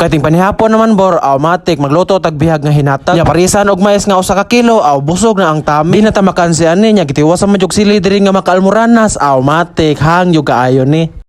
Kating panihapon naman bor, matik magluto tag bihag nga hinatag. Nya parisan og mais nga usa ka kilo, busog na ang tami. Di na ta makansi ani nya gitiwasan man jug sili diri nga makaalmoranas, matik hang jug kaayo ni.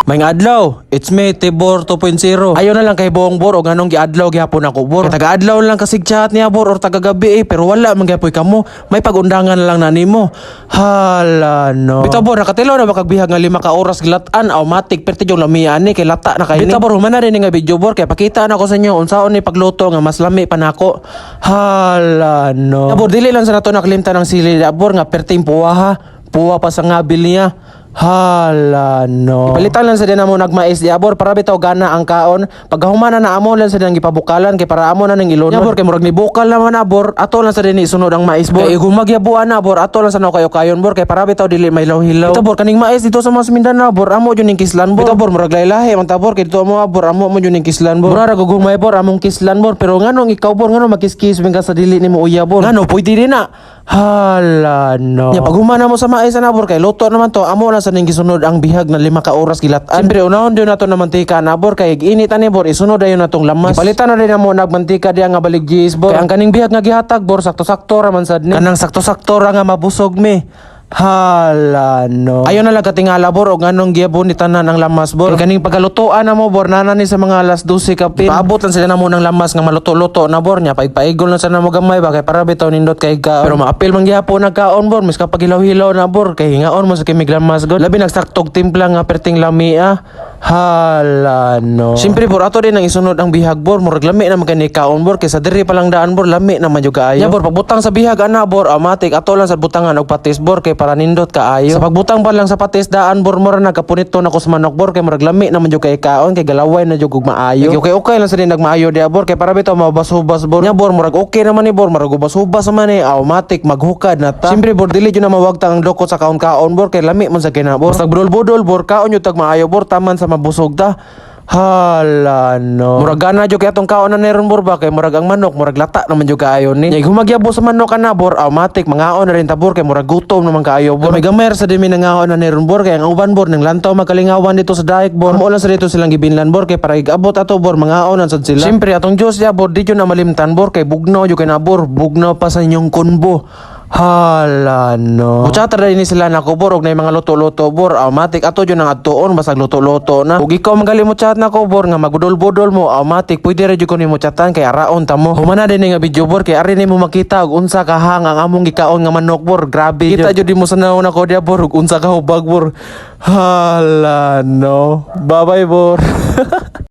May adlaw, it's me, Tibor 2.0. Ayaw na lang kay buong bor o ganong giadlaw gihapon ako bor. Taga-adlaw lang kasig chat niya bor or taga-gabi pero wala man gyapon kamo. May pag-undangan na lang na nimo. Hala no. Bitaw bor, nakatilaw na makagbihag nga 5 ka oras gilatan, matik perti yung lamian ni kay lata na kay ni. Bitaw bor, humana rin nga video bor kay pakita na ko sa inyo unsaon ni pagluto nga mas lami pa nako. Hala no. Bor, dili lang sa nato nakalimtan ng sili bor nga perting puwa ha. Puwa pa sa ngabil niya. Hala no. Ipalitan lang sa din mo nagmais di abor para bitaw gana ang kaon. Paghahumana na amo lang sa din gipabukalan kay para amo na ning ilunod. Abor kay murag ni bukal naman abor ato lang sa din isunod ang mais bor. Kay gumagyabuan na abor ato lang sa no kayo kayon bor kay para bitaw dili may hilaw-hilaw. Bitaw bor kaning mais dito sa mga Mindanao bor amo jud ning kislan bor. Bitaw bor murag lahi-lahi man tabor kay dito mo abor amo mo jud ning kislan bor. Mura ra gugumay bor among kislan bor pero nganong ikaw bor nganong makiskis ka sa dili nimo uya bor. Ngano pwede din na. Hala no. Nya paghumana mo sa mais na bor kay luto naman to amo na sa ning gisunod ang bihag na 5 ka oras gilatan. Siyempre unahon din nato na mantika na bor kay init ani bor isunod ayon natong lamas. Ipalitan na rin mo nagmantika diya nga baligis bor. Kay ang kaning bihag nga gihatag bor sakto-sakto ra man sad ni. Kanang sakto-sakto ra nga mabusog me. Hala no. Ayon na lang katingala bor og nganong giyabon ni tanan ang lamas bor. Kaning pagalutoan na mo bor nana ni sa mga alas 12 kapin. Paabot lang sila na mo ng lamas nga maluto-luto na bor nya paigpaigol na sa namo gamay ba kay para bitaw nindot kay kaon. Pero maapil man gihapon nagkaon bor mis kapag hilaw-hilaw na bor kay hingaon mo sa kimig lamas god. Labi nagsaktog timpla nga perting lami Hala no. Siyempre bor ato din ang isunod ang bihag bor murag lami na magani kaon bor kay sa diri pa lang daan bor lami na man jud kaayo. Nya bor pagbutang sa bihag ana bor matik ato lang sa butangan og patis bor kay para nindot kaayo. Sa pagbutang pa lang sa patis daan bor mura nagkapunito na ko sa manok bor kay murag lami na man jud kay kaon kay galaway na jud ug maayo. Okay lang sa din nagmaayo dia bor kay para bitaw mabas-hubas bor. Nya bor murag okay naman ni bor murag ubas-ubas man ni matik maghukad na ta. Siyempre bor dili jud na mawagtang ang dukot sa kaon-kaon bor kay lami man sa kina bor. Basta budol-budol bor kaon jud tag maayo bor taman sa mabusog ta. Hala no. Murag gana jud kay atong kaon na neron bor ba kay murag ang manok murag lata naman jud kaayo ni. Nya humagyabo sa manok kana bor matik mangaon na rin ta bor kay murag gutom naman kaayo bor. May gamer sa dimi nangaon na neron bor kay ang uban bor ning lantaw magalingawan dito sa daik bor. Mo lang sa dito silang gibinlan bor kay para igabot ato bor mangaon sad sila. Siyempre atong Dios ya bor di jud na malimtan bor kay bugnaw jud kay na bor bugnaw pa sa inyong kunbo. Hala no. Buchata rin ni sila nako bor og nay mga luto-luto bor matik ato jud nang adtuon basag luto-luto na. Ug ikaw manggali mo chat nako bor nga magudol-budol mo matik pwede ra jud ko nimo chatan kay araon ta mo. Humana din nga video bor kay ari nimo makita og unsa ka hang ang among gikaon nga manok bor. Grabe kita jud mo sa naon nako dia bor ug unsa ka hubag bor. Hala no. Bye bye bor.